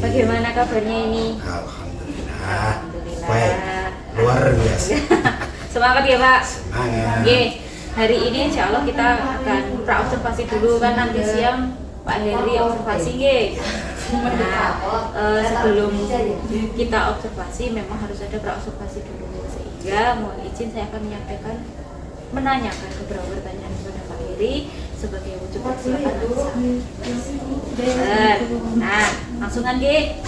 Bagaimana kabarnya ini? Alhamdulillah. Baik, luar biasa. Semangat ya Pak. Semangat. Oke, hari ini insya Allah kita akan praobservasi dulu kan nanti siang Pak Heri observasi nggih. Nah, sebelum kita observasi memang harus ada praobservasi dulu sehingga mohon izin saya akan menanyakan beberapa pertanyaan kepada Pak Heri sebagai wujud persiapan Nah, langsungan nggih.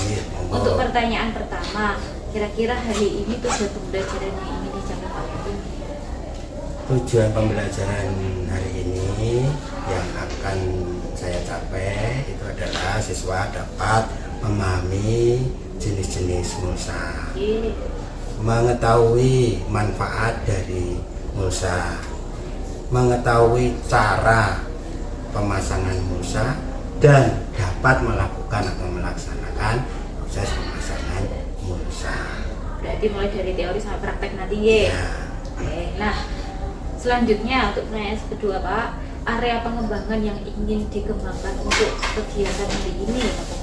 Untuk pertanyaan pertama, kira-kira hari ini tujuan pembelajaran yang ingin dicapai Pak Heri? Tujuan pembelajaran hari ini yang akan saya capai itu adalah siswa dapat memahami jenis-jenis mulsa, mengetahui manfaat dari mulsa, mengetahui cara pemasangan mulsa, dan dapat melakukan atau melaksanakan proses pemasangan mulsa. Berarti mulai dari teori sampai praktek nanti ya. Oke, nah selanjutnya untuk pertanyaan kedua Pak, area pengembangan yang ingin dikembangkan untuk kegiatan hari ini apa?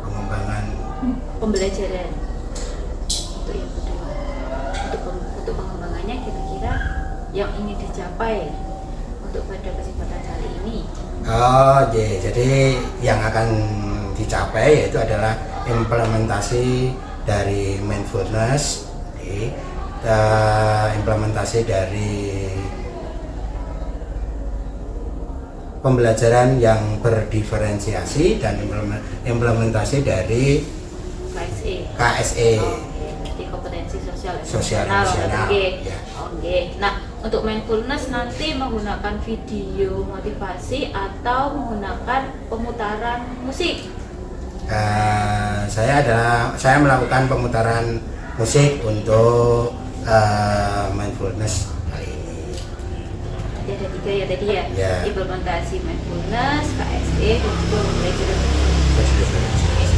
Pengembangan Pembelajaran untuk yang kedua, untuk pengembangannya kira-kira yang ingin dicapai untuk pada kesempatan kali ini. Jadi yang akan dicapai yaitu adalah implementasi dari mindfulness, implementasi dari pembelajaran yang berdiferensiasi dan implementasi dari KSE. Di kompetensi sosial emosional. Ya. Oke. Nah, untuk mindfulness nanti menggunakan video motivasi atau menggunakan pemutaran musik? Saya melakukan pemutaran musik untuk mindfulness kali ini. Nanti ada 3 ya tadi ya? Ya. Implementasi mindfulness, KSE, dan juga belajar.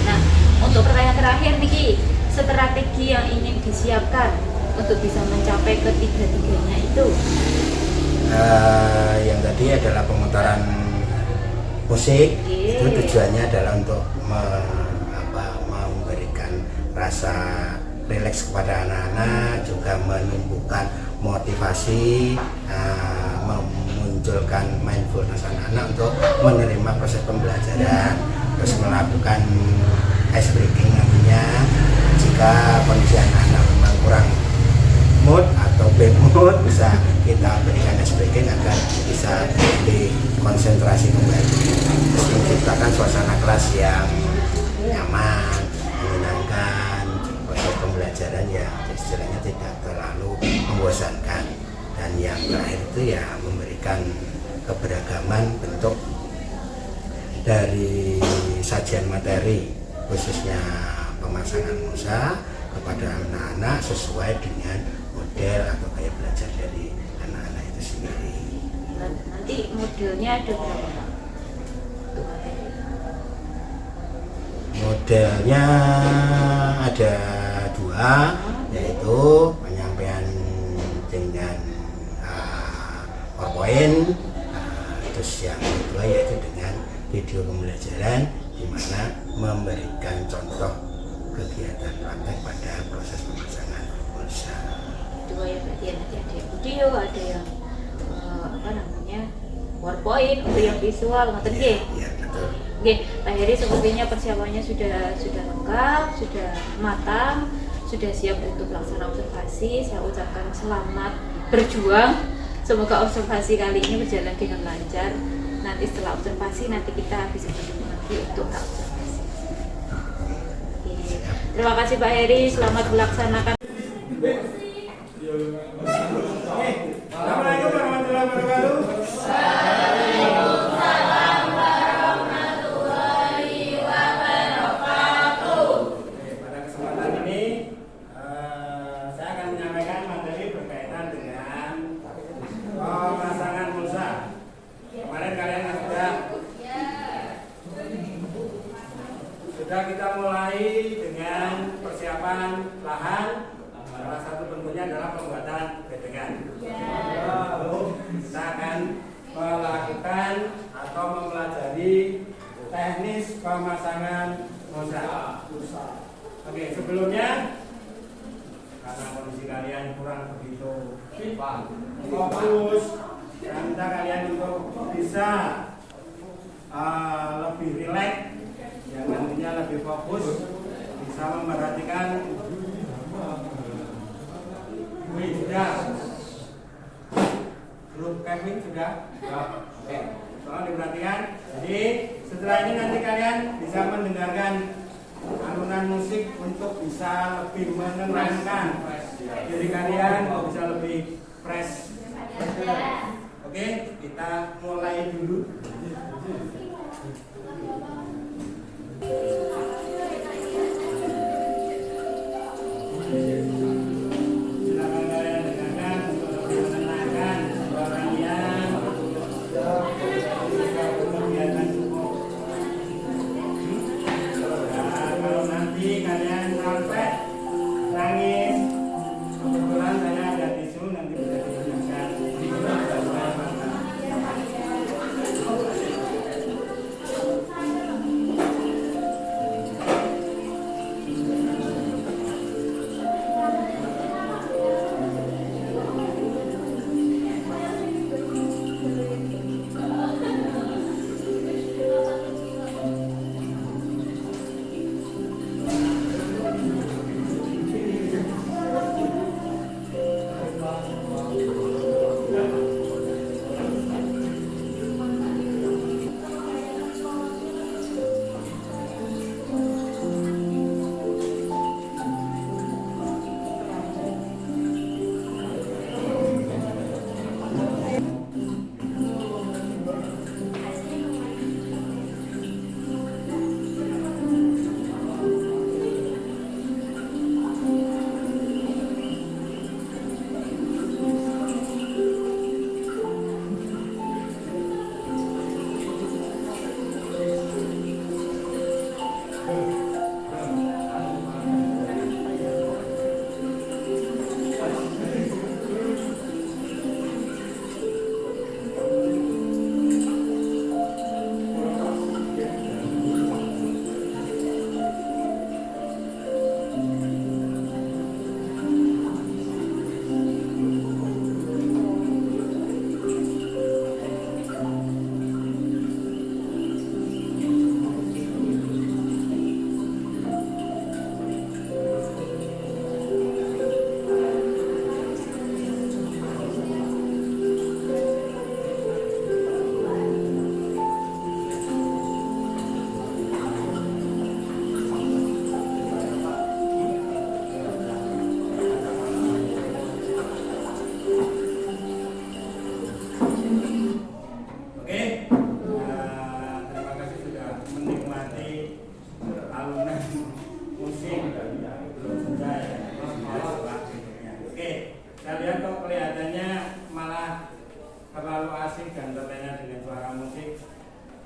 Nah, untuk pertanyaan terakhir nih, strategi yang ingin disiapkan untuk bisa mencapai ketiga-tiganya itu? Yang tadi adalah pemutaran musik. Itu tujuannya adalah untuk memberikan rasa rileks kepada anak-anak, juga menumbuhkan motivasi, memunculkan mindfulness anak-anak untuk menerima proses pembelajaran, terus melakukan ice breaking nantinya jika kondisi anak-anak memang kurang mood atau bad mood, bisa kita berikan ice breaking agar bisa dikonsentrasi kembali, terus menciptakan suasana kelas yang nyaman, menyenangkan, proses pembelajaran yang istilahnya tidak terlalu membosankan, dan yang terakhir itu ya memberikan keberagaman bentuk dari sajian materi khususnya pemasangan mulsa kepada anak-anak sesuai dengan model atau gaya belajar dari anak-anak itu sendiri. Nanti modelnya ada berapa Pak? Modelnya ada 2, yaitu penyampaian dengan PowerPoint, terus yang kedua yaitu dengan video pembelajaran, di mana memberikan contoh kegiatan praktek pada proses pemasangan mulsa. 2 ya berarti ya, nanti ada yang video, ada yang PowerPoint untuk yang visual, ngerti nggih? Iya, betul. Oke, Pak Heri sepertinya persiapannya sudah lengkap, sudah matang, sudah siap untuk pelaksanaan observasi. Saya ucapkan selamat berjuang. Semoga observasi kali ini berjalan dengan lancar. Nanti setelah observasi nanti kita bisa bertemu lagi untuk observasi. Oke. Terima kasih Pak Heri, selamat melaksanakan. warahmatullahi wabarakatuh. Waalaikumsalam warahmatullahi wabarakatuh. Oke, pada kesempatan ini saya akan menyampaikan materi berkaitan dengan pemasangan mulsa. Kemarin kalian sudah kita mulai dengan persiapan lahan. Salah satu bentuknya adalah pembuatan bedengan. Lalu kita akan melakukan atau mempelajari teknis pemasangan mulsa. Oke, sebelumnya karena kondisi kalian kurang begitu fokus, saya minta kalian untuk bisa lebih rileks, yang nantinya lebih fokus, bisa memperhatikan. Sudah grup Kevin sudah? Oke, tolong diperhatikan. Jadi setelah ini nanti kalian bisa mendengarkan alunan musik untuk bisa lebih menenangkan diri kalian, bisa lebih fresh. Oke, kita mulai dulu.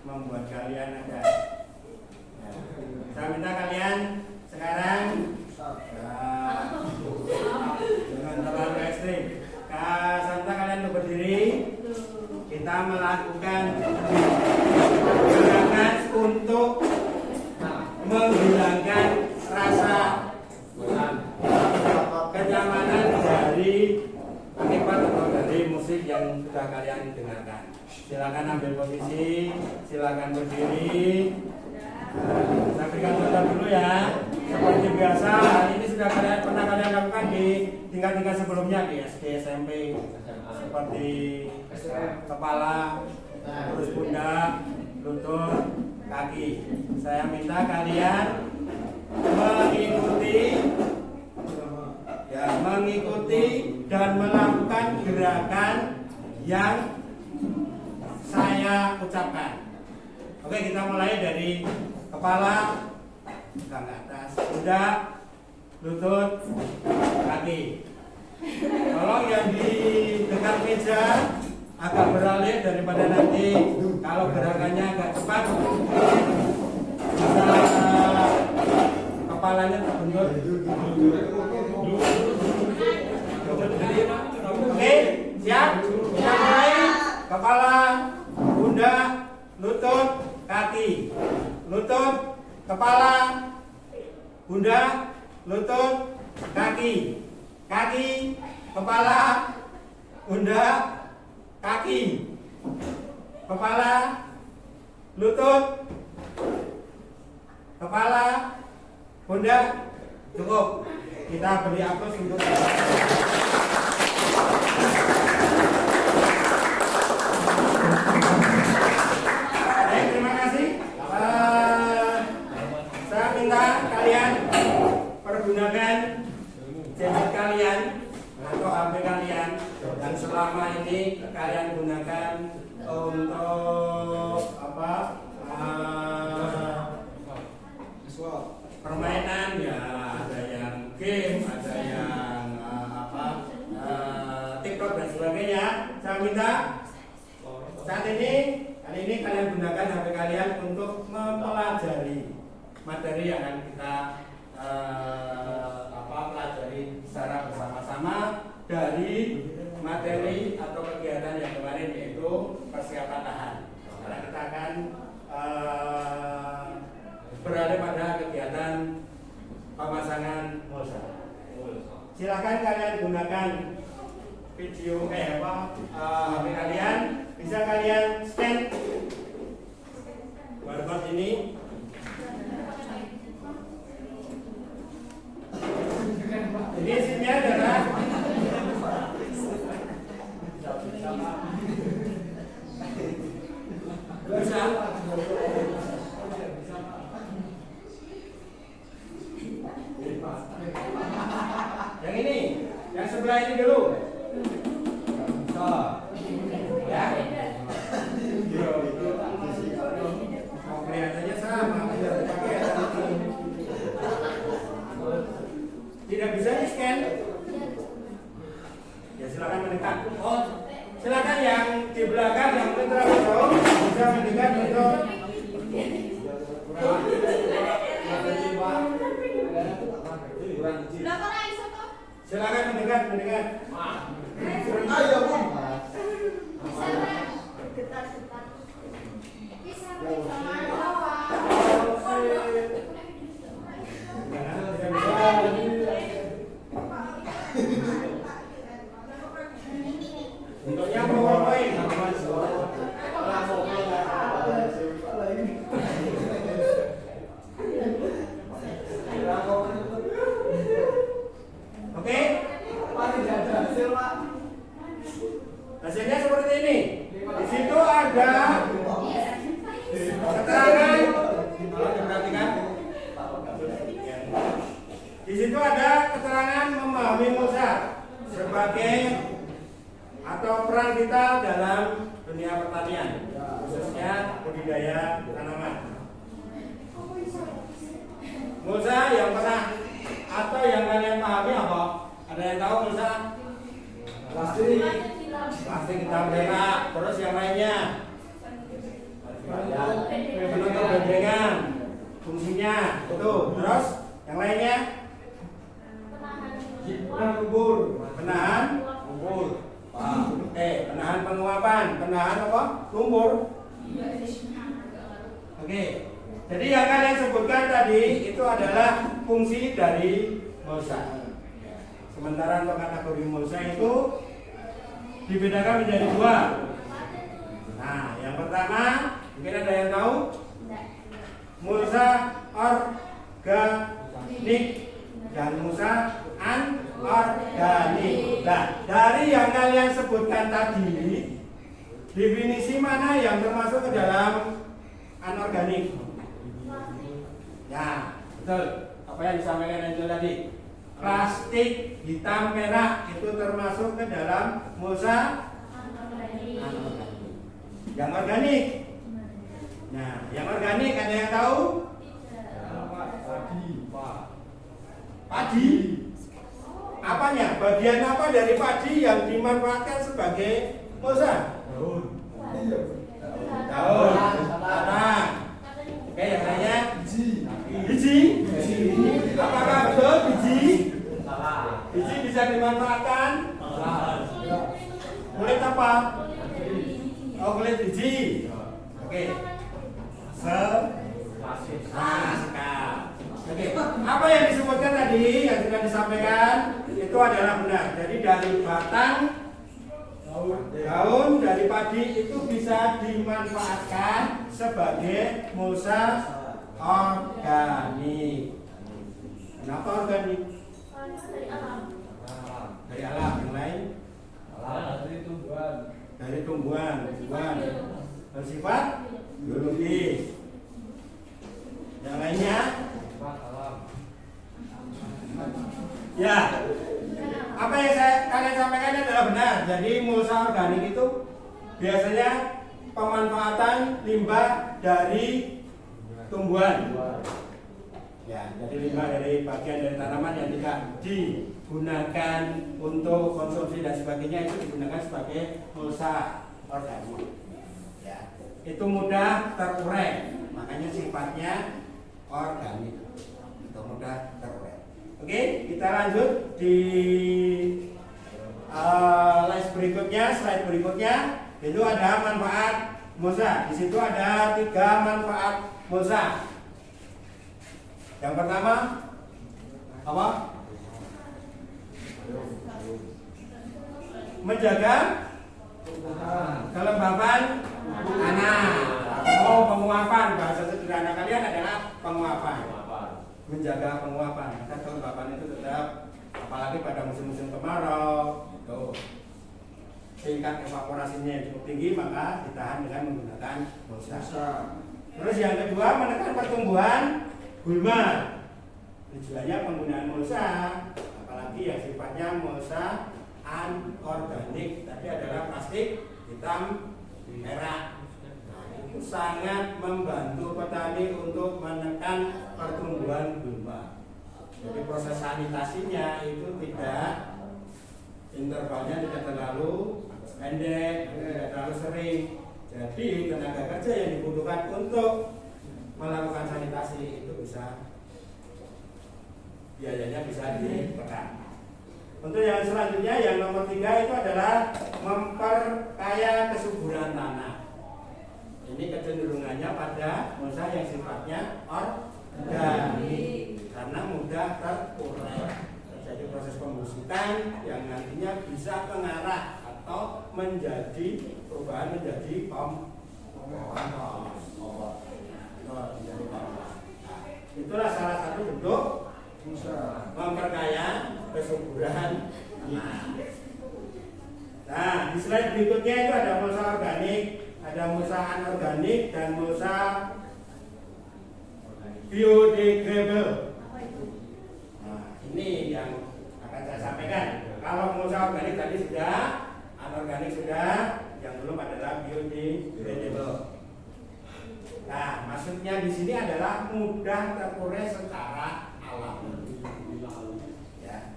membuat kalian agak. Saya minta kalian sekarang jangan terlalu ekstrim. Saya minta kalian untuk berdiri. Kita melakukan gerakan untuk menghilangkan rasa kenyamanan dari akibat atau dari musik yang sudah kalian dengarkan. Silakan ambil posisi, silakan berdiri. Saya berikan contoh dulu ya. Seperti biasa, ini sudah pernah kalian lakukan di tingkat-tingkat sebelumnya di SD, SMP, seperti kepala, terus pundak, lutut, kaki. Saya minta kalian mengikuti dan melakukan gerakan yang saya ucapkan. Oke, kita mulai dari kepala ke atas, pundak, lutut, kaki. Tolong yang di dekat meja agak beralih daripada nanti kalau gerakannya agak cepat bisa kepalanya terbentur. Oke, siap? Kita mulai. Kepala, pundak, lutut, kaki. Lutut, kepala, pundak, lutut, kaki. Kaki, kepala, pundak, kaki. Kepala, lutut, kepala, pundak. Cukup. Kita beri aplaus untuk baik, terima kasih. Saya minta kalian pergunakan gadget kalian atau HP kalian dan selama ini kalian gunakan untuk apa? Permainan ya, ada yang game, ada yang TikTok dan sebagainya. Saya minta saat ini, kali ini kalian gunakan HP kalian untuk mempelajari materi yang akan kita pelajari secara bersama-sama dari materi atau kegiatan yang kemarin, yaitu persiapan tahan. Sekarang kita akan beralih pada kegiatan pemasangan mulsa. Silakan kalian gunakan video HP kalian, bisa kalian scan barcode ini. Ini isinya adalah bisa yang ini, yang sebelah ini dulu. Ya. Kelihatannya sama, tidak dipakai. Tidak bisa di scan. Ya silakan mendekat. Oh, silakan yang di belakang yang terlalu jauh bisa mendekat untuk. Silakan mendekat. Ayo, Bu. Untuknya PowerPoint. Oke. Hasilnya seperti ini. Di situ ada keterangan. Perhatikan. Di situ ada keterangan memahami mulsa sebagai atau peran kita dalam dunia pertanian, khususnya budidaya tanaman. Mulsa yang pernah atau yang kalian pahami apa? Ada yang tahu mulsa? Plastik hitam merah. Terus yang lainnya? Penutup bendengan. Fungsinya itu. Terus yang lainnya? Penahan lumpur. Penahan penguapan. Penahan apa? Lumpur. Oke. Jadi yang kalian sebutkan tadi itu adalah fungsi dari mulsa. Sementara untuk kategori mulsa itu dibedakan menjadi dua. Nah, yang pertama mungkin ada yang tahu? Mulsa organik dan mulsa anorganik. Nah, dari yang kalian sebutkan tadi, definisi mana yang termasuk ke dalam anorganik? Ya, betul. Apa yang disampaikan Angel tadi? Plastik hitam merah itu termasuk ke dalam mulsa Yang organik. Nah, yang organik ada yang tahu? Padi. Apanya? Bagian apa dari padi yang dimanfaatkan sebagai mulsa? Daun. Batang. Oke, yang lainnya? Biji. Apakah betul biji? Biji bisa dimanfaatkan? Kulit apa? Oh, kulit biji. Oke. Oke. Apa yang disebutkan tadi yang sudah disampaikan itu adalah benar. Jadi dari batang, daun dari padi itu bisa dimanfaatkan sebagai mulsa organik. Kenapa organik? Dari alam. Yang lain? Dari tumbuhan bersifat biologis. Yang lainnya? Ya. Apa yang kalian sampaikan adalah benar. Jadi mulsa organik itu biasanya pemanfaatan limbah dari tumbuhan. Ya, jadi limbah dari bagian dari tanaman yang tidak digunakan untuk konsumsi dan sebagainya itu digunakan sebagai mulsa organik. Ya, itu mudah terurai, makanya sifatnya organik. Itu mudah terurai. Oke, kita lanjut di slide berikutnya. Itu ada manfaat mulsa. Di situ ada 3 manfaat mulsa. Yang pertama apa? Menjaga kelembapan tanah. Penguapan, bahasa sederhana kalian adalah penguapan. Menjaga penguapan. Maka kelembapan itu tetap, apalagi pada musim-musim kemarau, tingkat evaporasinya cukup tinggi, maka ditahan dengan menggunakan mulsa. Terus yang kedua, menekan pertumbuhan gulma. Tujuannya penggunaan mulsa, apalagi yang sifatnya mulsa anorganik, tadi adalah plastik hitam merah. Nah, itu sangat membantu petani untuk menekan pertumbuhan gulma. Jadi proses sanitasinya itu tidak, intervalnya tidak terlalu pendek, tidak terlalu sering. Jadi tenaga kerja yang dibutuhkan untuk melakukan sanitasi itu biayanya bisa ditekan. Untuk yang selanjutnya, yang nomor 3 itu adalah memperkaya kesuburan tanah. Ini kecenderungannya pada mulsa yang sifatnya organik karena mudah terurai. Terjadi proses pembusukan yang nantinya bisa mengarah atau menjadi perubahan menjadi kompos. Itulah salah satu bentuk memperkaya kesuburan tanah. Nah, di slide berikutnya itu ada mulsa organik, ada mulsa anorganik, dan mulsa biodegradable. Nah, ini yang akan saya sampaikan. Kalau mulsa organik tadi sudah, anorganik sudah, yang belum adalah biodegradable. Nah, maksudnya di sini adalah mudah terurai secara alami. Ya.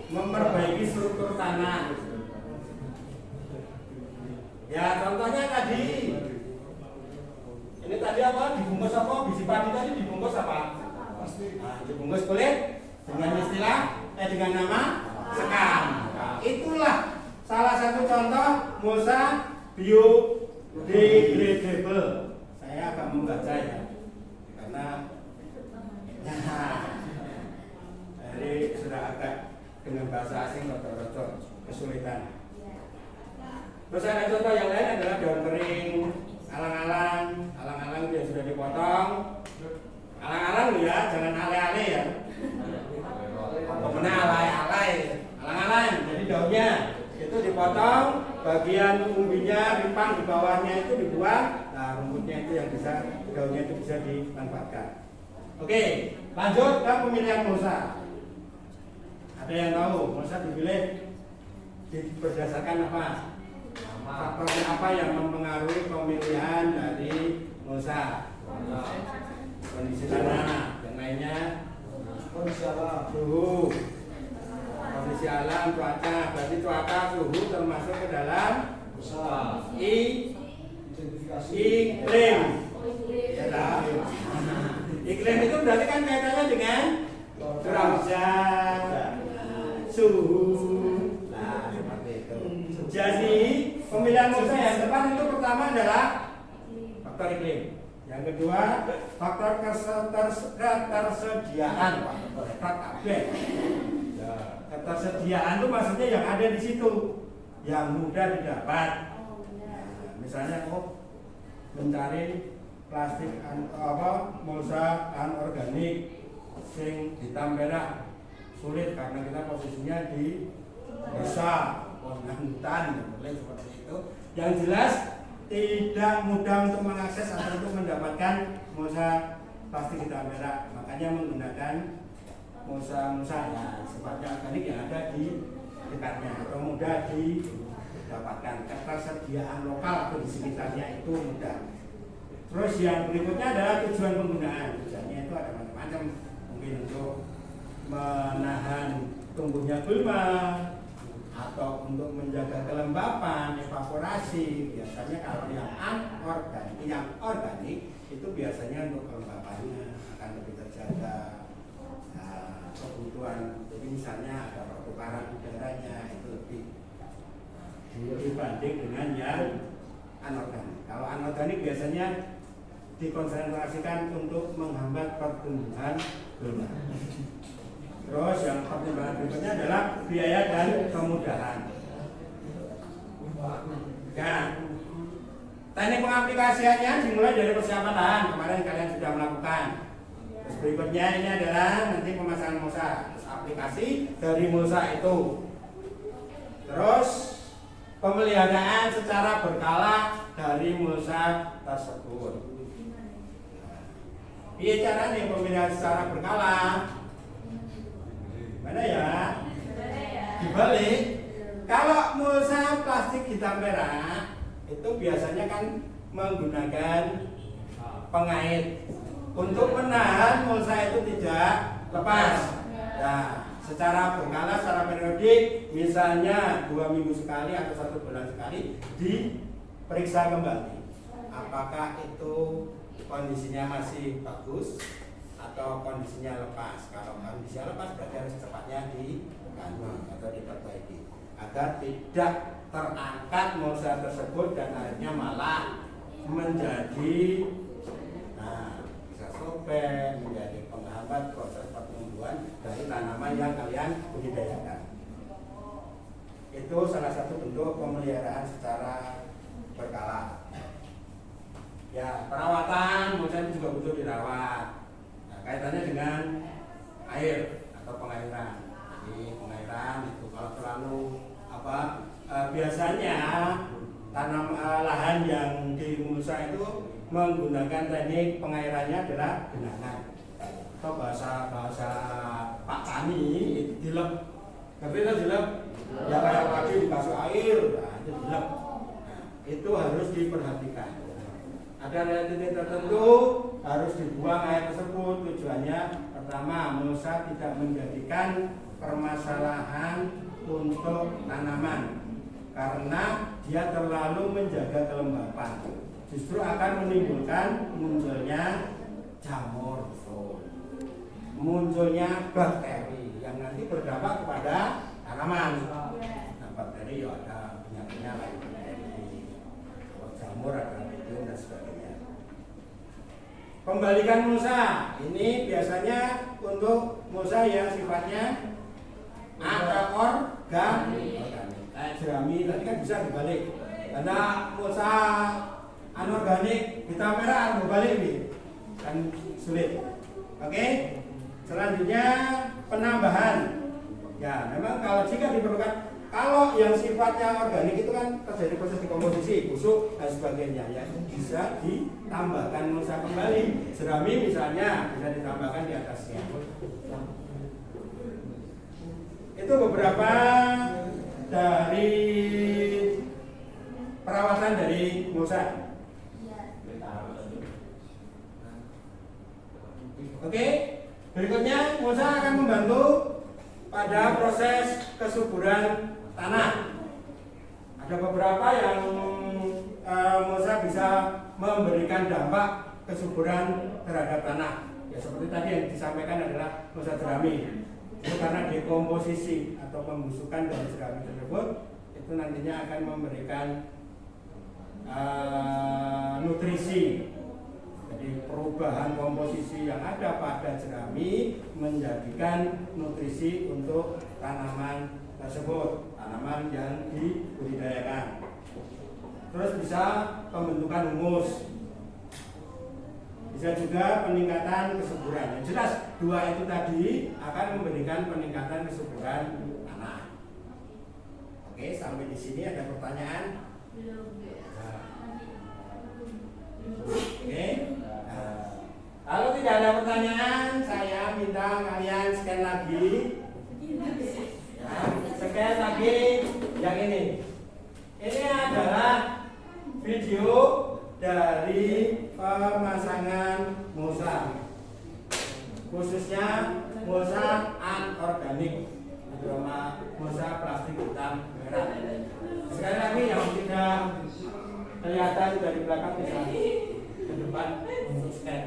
Memperbaiki struktur tanah. Ya, contohnya tadi. Ini tadi apa? Dibungkus apa? Biji padi tadi dibungkus apa? Nah, dibungkus kulit dengan istilah dengan nama sekam. Nah, itulah salah satu contoh mulsa biodegradable. Saya akan membaca ya, karena jadi sudah agak dengan bahasa asing rada-rada kesulitan. Terus ada contoh yang lain adalah daun kering, alang-alang yang sudah dipotong. Alang-alang ya, jangan ale-ale ya. Pokoknya alay-alay, alang-alang. Jadi daunnya itu dipotong, bagian umbinya, ripang di bawahnya itu dibuang. Nah, rumputnya itu yang bisa, daunnya itu bisa dimanfaatkan. Oke, lanjut ke pemilihan mulsa. Ada yang tahu mulsa dipilih berdasarkan apa? Faktornya apa yang mempengaruhi pemilihan dari mulsa? Kondisi tanah, yang lainnya Kondisi alam. suhu, kondisi alam, cuaca. Berarti cuaca, suhu termasuk ke dalam Usaha. Identifikasi. iklim. Ya, tak? Iklim itu berarti kan kaitannya dengan curah hujan, suhu. Nah, seperti itu. Jadi pemilihan mulsa yang tepat itu pertama adalah faktor iklim. Yang kedua faktor ketersediaan. Ya, ketersediaan itu maksudnya yang ada di situ, yang mudah didapat. Nah, misalnya mencari plastik mulsa anorganik sing hitam merah sulit karena kita posisinya di desa hutan seperti itu. Yang jelas tidak mudah untuk mengakses atau untuk mendapatkan mulsa plastik hitam merah, makanya menggunakan mulsa ya sifatnya organik yang ada di dekatnya atau mudah didapatkan. Ketersediaan lokal atau di sekitarnya itu mudah. Terus yang berikutnya adalah tujuan penggunaan. Tujuannya itu ada macam-macam, mungkin untuk menahan tumbuhnya gulma atau untuk menjaga kelembapan, evaporasi. Biasanya kalau yang organik itu biasanya untuk kelembapannya akan lebih terjaga. Nah, kebutuhan, jadi misalnya ada pertukaran udaranya itu lebih dibanding dengan yang anorganik. Kalau anorganik biasanya dikonsentrasikan untuk menghambat pertumbuhan gulma. Terus yang pertimbangan berikutnya adalah biaya dan kemudahan. Ya, teknik pengaplikasiannya dimulai dari persiapan lahan. Kemarin kalian sudah melakukan. Terus berikutnya ini adalah nanti pemasangan mulsa. Terus aplikasi dari mulsa itu. Terus pemeliharaan secara berkala dari mulsa tersebut. Iya caranya pemeliharaan secara berkala. Mana ya? Dibalik. Kalau mulsa plastik hitam merah itu biasanya kan menggunakan pengait untuk menahan mulsa itu tidak lepas. Nah, secara berkala, secara periodik, misalnya 2 minggu sekali atau 1 bulan sekali diperiksa kembali. Apakah itu kondisinya masih bagus atau kondisinya lepas? Kalau kondisinya lepas berarti harus cepatnya diganti atau diperbaiki agar tidak terangkat mulsa tersebut dan akhirnya malah menjadi bisa sobek, menjadi penghambat proses pertumbuhan dari tanaman yang kalian budidayakan. Itu salah satu bentuk pemeliharaan secara berkala. Ya, perawatan mulsa itu juga butuh dirawat. Nah, kaitannya dengan air atau pengairan. Jadi pengairan itu kalau terlalu biasanya tanam lahan yang di mulsa itu menggunakan teknik pengairannya adalah genangan. Atau bahasa Pak Tani itu dilep. Tapi itu dilep ya kayak padi dikasih air, nah, itu dilep. Nah, itu harus diperhatikan. Ada titik tertentu harus dibuang air tersebut. Tujuannya pertama, mulsa tidak menjadikan permasalahan untuk tanaman karena dia terlalu menjaga kelembapan. Justru akan menimbulkan munculnya jamur, munculnya bakteri yang nanti berdampak kepada tanaman. Nah, bakteri ya ada penyakitnya lain bakteri, jamur ada bitung dan sebagainya. Pembalikan mulsa ini biasanya untuk mulsa yang sifatnya organik. Jerami tadi kan bisa dibalik. Karena mulsa anorganik hitam merah berbalik nih kan sulit. Oke. Selanjutnya penambahan. Ya, memang kalau jika diperlukan, kalau yang sifatnya organik itu kan terjadi proses dekomposisi, busuk dan sebagainya, ya bisa ditambahkan mulsa kembali. Jerami misalnya bisa ditambahkan di atasnya. Itu beberapa dari perawatan dari Musa. Oke, berikutnya Musa akan membantu pada proses kesuburan tanah. Ada beberapa yang Musa bisa memberikan dampak kesuburan terhadap tanah. Ya seperti tadi yang disampaikan adalah Musa jerami. Itu karena dekomposisi atau pembusukan dari jerami tersebut itu nantinya akan memberikan nutrisi. Jadi perubahan komposisi yang ada pada jerami menjadikan nutrisi untuk tanaman tersebut, tanaman yang dibudidayakan. Terus bisa pembentukan humus, bisa juga peningkatan kesuburan. Yang jelas dua itu tadi akan memberikan peningkatan kesuburan tanah. Oke, sampai di sini ada pertanyaan? Oke. Kalau tidak ada pertanyaan, saya minta kalian scan lagi. Ya, scan lagi yang ini. Ini adalah video dari pemasangan Musa, khususnya Musa anorganik, Musa plastik hitam merah. Sekali lagi yang tidak kelihatan dari belakang bisa ke depan untuk scan.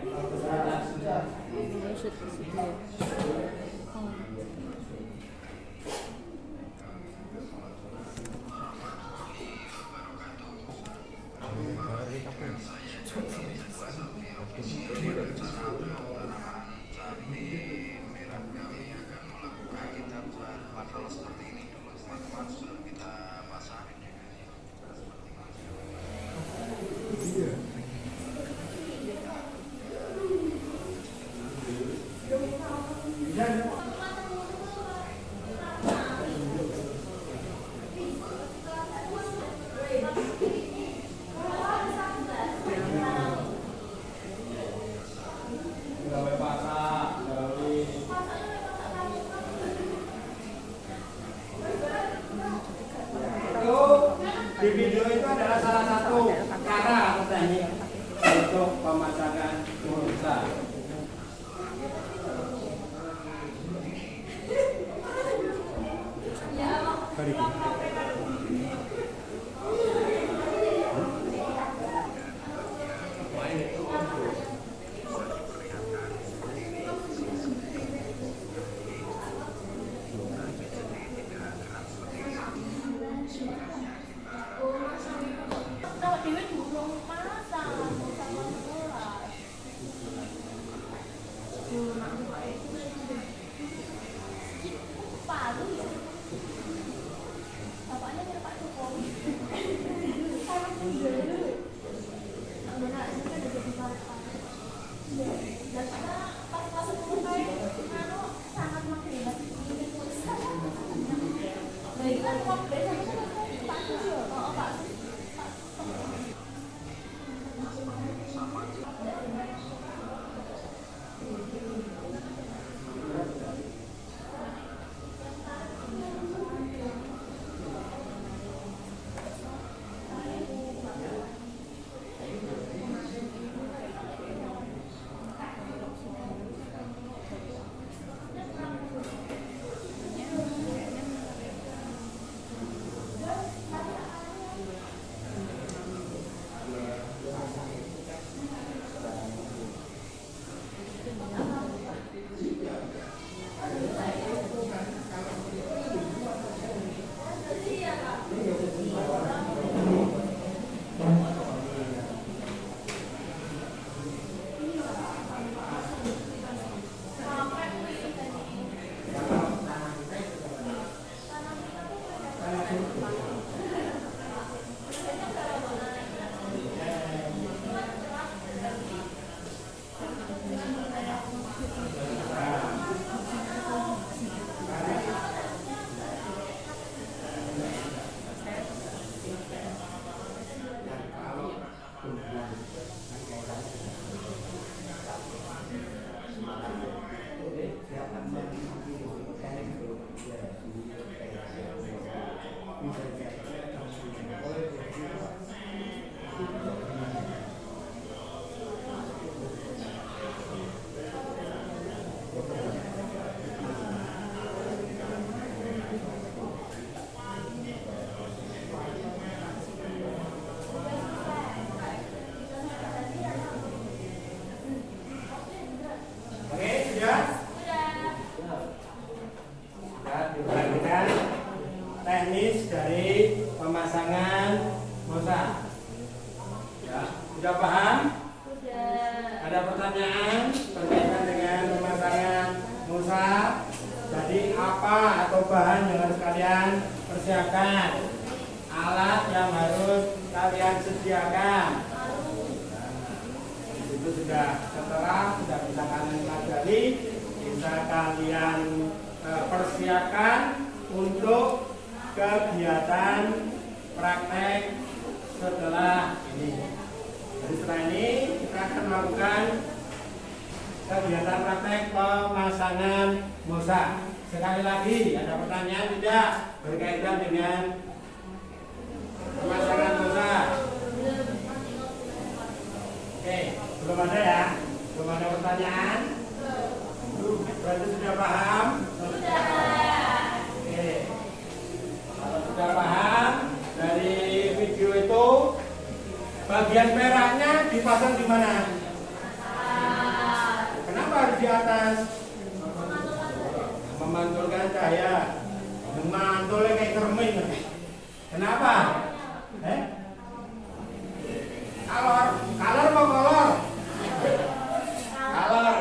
Di video itu adalah salah satu cara atau teknik Sudah paham? Sudah. Ada pertanyaan berkaitan dengan pemasangan Musa? Jadi apa atau bahan yang harus kalian persiapkan? Alat yang harus kalian sediakan. Itu sudah setelah sudah bisa kalian pelajari, bisa kalian persiapkan untuk kegiatan praktek setelah ini. Jadi setelah ini kita akan melakukan kegiatan praktek pemasangan Musa. Sekali lagi, ada pertanyaan tidak berkaitan dengan pemasangan Musa? Oke, belum ada ya? Belum ada pertanyaan? Berarti sudah paham? Oke. Kalau sudah paham, dari video itu bagian peraknya dipasang di mana? Kenapa harus di atas? Memantulkan cahaya. Memantulnya kayak cermin. Kenapa? Kolor mau kolor? Kolor.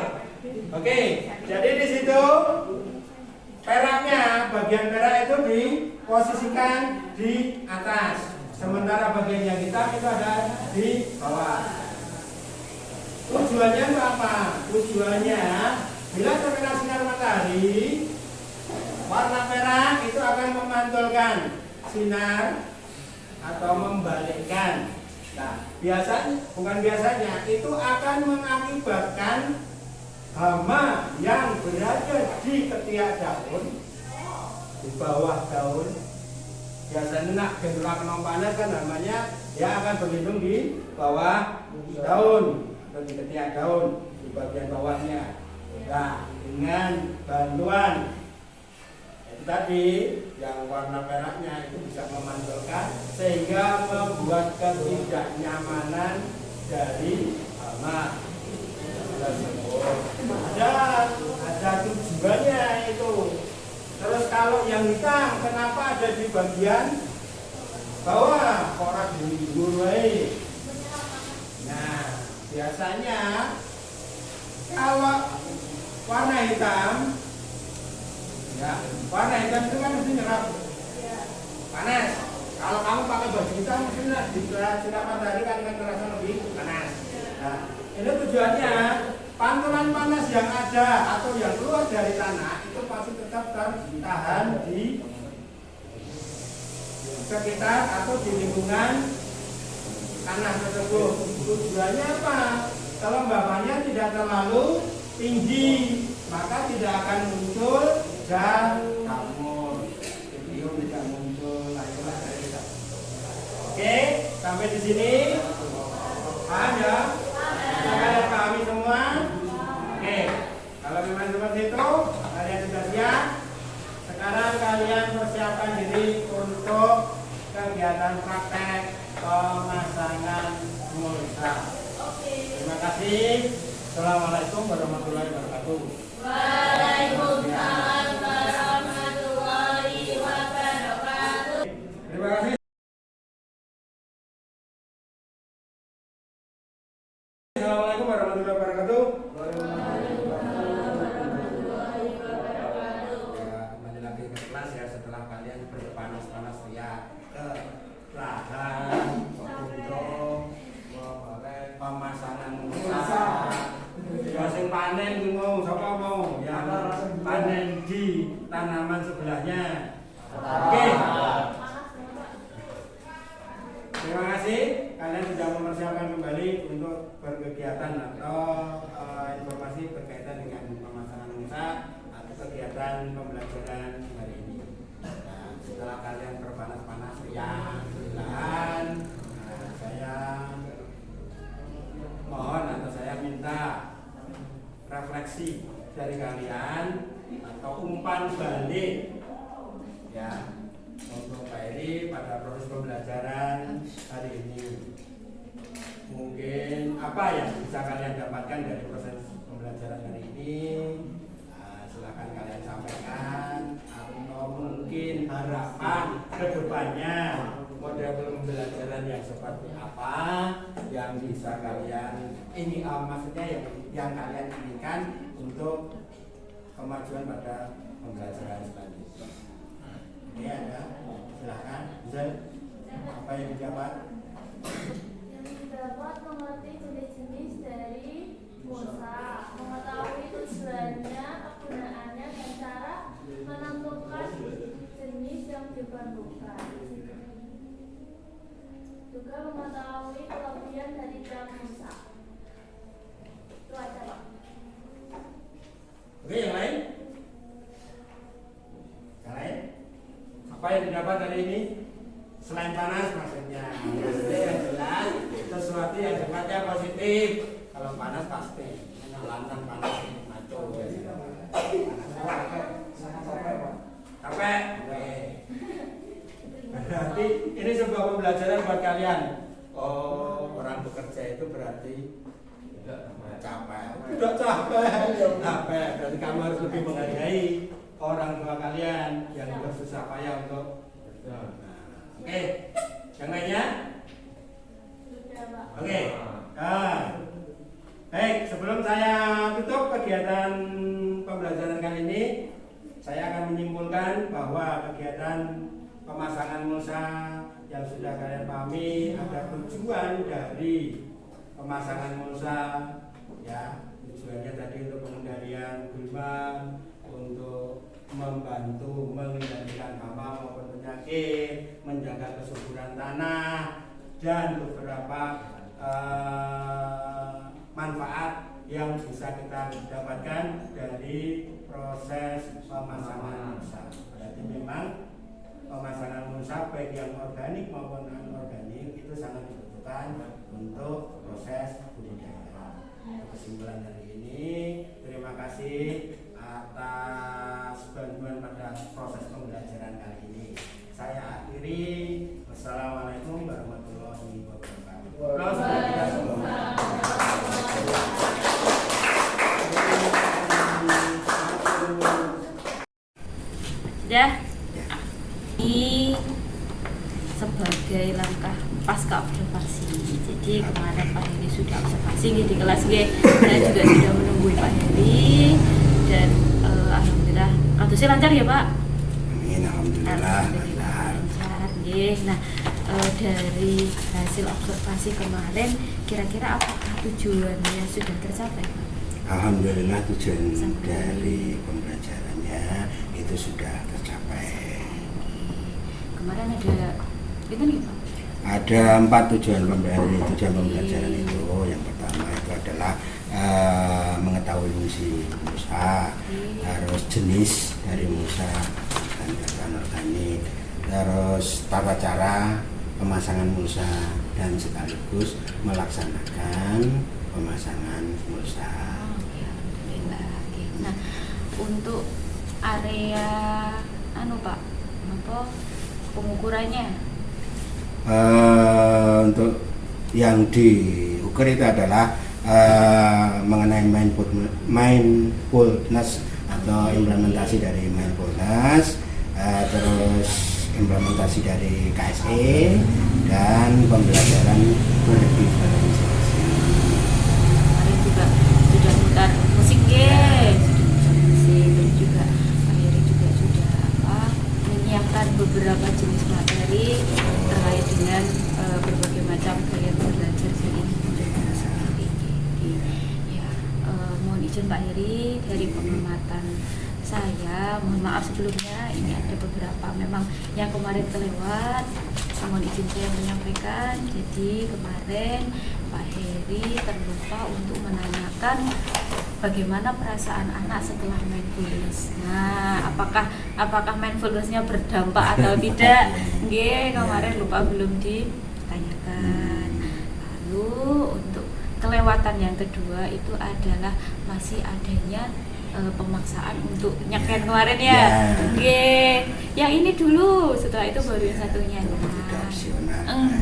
Oke, jadi di situ peraknya, bagian perak itu diposisikan di atas. Sementara bagian yang hitam itu ada di bawah. Tujuannya itu apa? Tujuannya bila terkena sinar matahari, warna merah itu akan memantulkan sinar atau membalikkan. Nah, biasanya itu akan mengakibatkan hama yang berada di ketiak daun, di bawah daun. Biasanya nak gendera kena panas kan namanya dia akan berlindung di bawah daun atau di ketiak daun di bagian bawahnya. Nah, dengan bantuan itu tadi yang warna peraknya itu bisa memantulkan sehingga membuat ketidaknyamanan dari hama tersebut. Ada tujuannya itu. Terus kalau yang hitam kenapa ada di bagian bawah? Orang di Nah, biasanya kalau warna hitam, ya warna hitam itu kan mesti nyerap panas. Kalau kamu pakai baju hitam mesti di sinar matahari kan terasa lebih panas. Nah, ini tujuannya pantulan panas yang ada atau yang keluar dari tanah itu pasti tetap tertahan di sekitar atau di lingkungan tanah tersebut. Tujuannya apa? Kelembabannya tidak terlalu tinggi, maka tidak akan muncul jamur. Video tidak muncul. Oke, sampai di sini. Paham ya? Kalian pahami semua? Oke, kalau memang seperti itu, kalian sudah siap. Sekarang kalian persiapkan diri untuk kegiatan praktek pemasangan Musa. Terima kasih. Assalamualaikum warahmatullahi wabarakatuh. Waalaikumsalam warahmatullahi wabarakatuh. Terima kasih. Assalamualaikum warahmatullahi wabarakatuh. Ya, kembali lagi ke kelas ya setelah kalian berpanas-panas ya ke lahan untuk pemasangan Musa. Yang panen mau siapa mau yang panen di tanaman sebelahnya. Oke. Terima kasih kalian sudah mempersiapkan kembali untuk berkegiatan atau informasi berkaitan dengan pemasangan Musa atau kegiatan pembelajaran hari ini. Nah, setelah kalian berpanas-panas ya silakan saya mohon atau saya minta refleksi dari kalian atau umpan balik ya untuk Pak Eri pada proses pembelajaran hari ini. Mungkin apa yang bisa kalian dapatkan dari proses pembelajaran hari ini? Silakan kalian sampaikan atau mungkin harapan ke depannya model pembelajaran yang seperti apa yang bisa kalian maksudnya yang kalian inginkan untuk kemajuan pada pembelajaran selanjutnya. Ini ada, silakan. Zel, apa yang didapat? Yang didapat mengerti jenis-jenis dari pulsa, mengetahui tujuannya, kegunaannya, dan cara menentukan jenis yang diperlukan. Juga mengetahui kelebihan dari tiap pulsa. Itu aja, Pak. Oke, yang lain? Yang lain? Apa yang didapat dari ini? Selain panas maksudnya. Maksudnya yang jelas sesuatu yang sifatnya positif. Kalau panas pasti lantang panas maco. Capek. Oke. Berarti ini sebuah pembelajaran buat kalian. Oh, orang bekerja itu berarti capek. Tidak capek. Berarti kamu harus lebih menghargai orang tua kalian yang bersusah payah untuk. Oke, yang lainnya? Sudah, Pak. Oke. Nah, baik, sebelum saya tutup kegiatan pembelajaran kali ini, saya akan menyimpulkan bahwa kegiatan pemasangan mulsa yang sudah kalian pahami ada tujuan dari pemasangan mulsa, ya tujuannya tadi untuk pengendalian gulma, untuk membantu mengendalikan hama maupun penyakit, menjaga kesuburan tanah, dan beberapa manfaat yang bisa kita dapatkan dari proses pemasangan mulsa. Berarti memang pemasangan mulsa baik yang organik maupun anorganik itu sangat dibutuhkan untuk proses budidaya. Kesimpulan hari ini, terima kasih atas bantuan pada proses pembelajaran kali ini. Saya akhiri. Wassalamualaikum warahmatullahi wabarakatuh. Sudah. Ini sebagai langkah pasca observasi. Jadi kemarin Pak Heri sudah observasi di kelas G. Saya juga sudah menunggu Pak Heri dan alhamdulillah kasusnya lancar ya Pak. Amin, alhamdulillah lancar. Nah, dari hasil observasi kemarin, kira-kira apakah tujuannya sudah tercapai Pak? Alhamdulillah tujuan dari pembelajarannya itu sudah tercapai. Kemarin ada itu nih Pak? Ada 4 tujuan pembelajaran itu. Yang pertama itu adalah mengetahui fungsi mulsa, terus jenis dari mulsa dan anorganik, terus tata cara pemasangan mulsa dan sekaligus melaksanakan pemasangan mulsa. Alhamdulillah. Nah, untuk area Pak, apa pengukurannya? Untuk yang diukur itu adalah mengenai mindfulness atau implementasi dari mindfulness, terus implementasi dari KSE dan pembelajaran berdiferensiasi. Kemarin juga sudah putar musik dan juga Pak Heri juga sudah menyiapkan beberapa jenis materi terkait dengan berbagai macam gaya belajar ini. Mohon izin Pak Heri, dari pengamatan saya, mohon maaf sebelumnya ini ada beberapa memang yang kemarin kelewat. Mohon izin saya menyampaikan. Jadi kemarin Pak Heri terlupa untuk menanyakan bagaimana perasaan anak setelah mindfulness. Nah, apakah mindfulnessnya berdampak atau tidak? Nggih, kemarin lupa belum ditanyakan. Lalu untuk kelewatan yang kedua itu adalah masih adanya pemaksaan untuk nyeken kemarin ya. Nggih. Yang ini dulu, setelah itu baru yang satunya.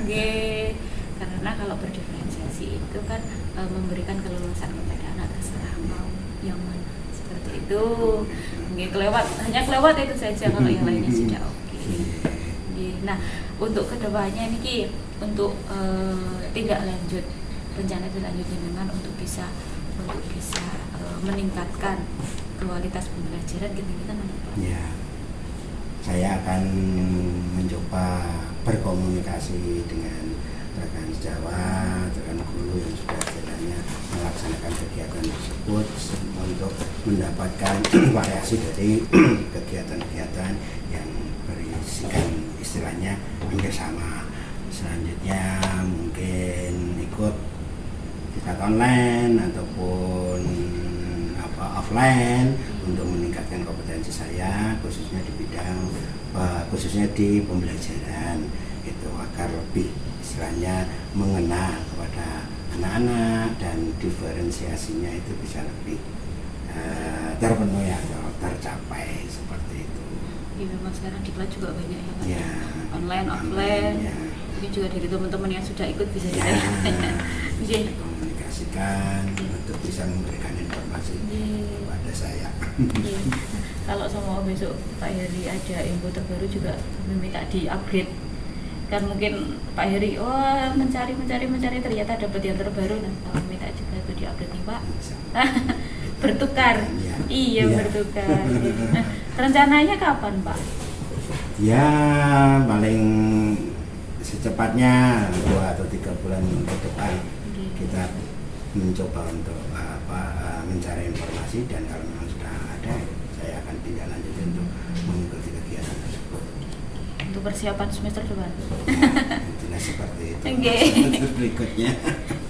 Nggih. Karena kalau berdiferensiasi itu kan memberikan keleluasan kepada anak terserah mau yang mana seperti itu. Nggih, hanya kelewat itu saja, kalau yang lainnya sudah oke. Nggih. Nah, untuk kedepannya ini untuk tindak lanjut rencana selanjutnya dengan untuk bisa meningkatkan kualitas pembelajaran kita mencoba. Ya, saya akan mencoba berkomunikasi dengan rekan sejawat, rekan guru yang sudah istilahnya melaksanakan kegiatan tersebut untuk mendapatkan variasi dari kegiatan-kegiatan yang berisikan istilahnya hampir sama. Selanjutnya mungkin ikut tingkat online ataupun offline untuk meningkatkan kompetensi saya khususnya di bidang khususnya di pembelajaran itu agar lebih istilahnya mengena kepada anak-anak dan diferensiasinya itu bisa lebih terpenuhi atau tercapai seperti itu. Ya, memang sekarang di kelas juga banyak ya Pak. Ya, Online, offline. ya. Mungkin juga dari teman-teman yang sudah ikut bisa Ya, bisa komunikasikan untuk bisa memberikan informasi kepada saya. Iya. Kalau sama besok Pak Heri ada info terbaru juga kami minta di-upgrade. Kan mungkin Pak Heri mencari ternyata dapat yang terbaru, nah kami minta juga itu di-upgrade nih Pak. Bertukar. Iya, bertukar. Nah, rencananya kapan Pak? Ya, paling secepatnya 2 atau 3 bulan ke depan kita mencoba untuk mencari informasi, dan kalau memang sudah ada saya akan tindak lanjut untuk mengikuti kegiatan tersebut Untuk persiapan semester depan. jelas seperti itu. Oke. Berikutnya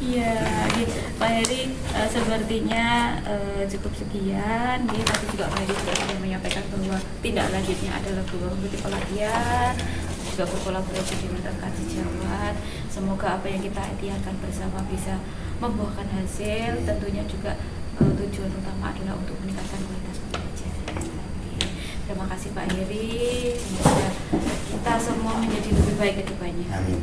Iya, Pak Heri sepertinya cukup sekian. Tadi juga Pak Heri sudah menyampaikan bahwa tindak lanjutnya adalah mengikuti pelatihan, juga berkolaborasi dengan rekan sejawat. Semoga apa yang kita ikhtiarkan bersama bisa membuahkan hasil. Tentunya juga tujuan utama adalah untuk meningkatkan kualitas pembelajaran. Terima kasih Pak Heri. Semoga kita semua menjadi lebih baik ke depannya. Amin.